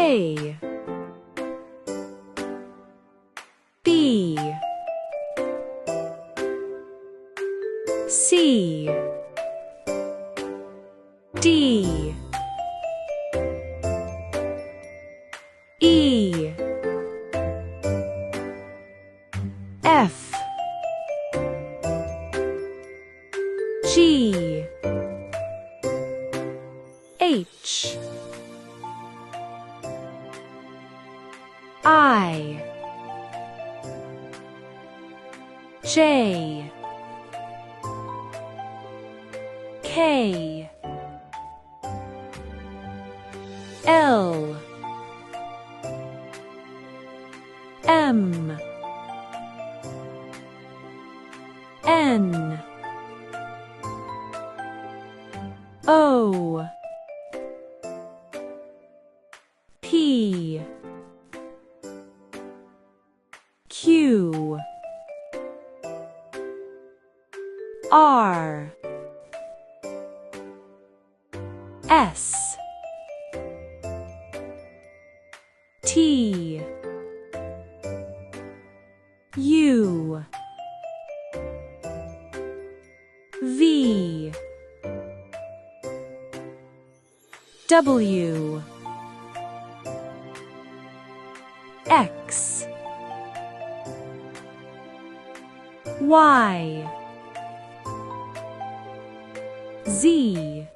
A B C D E F G H I J K L M N O P Q R S T U V W X Y Z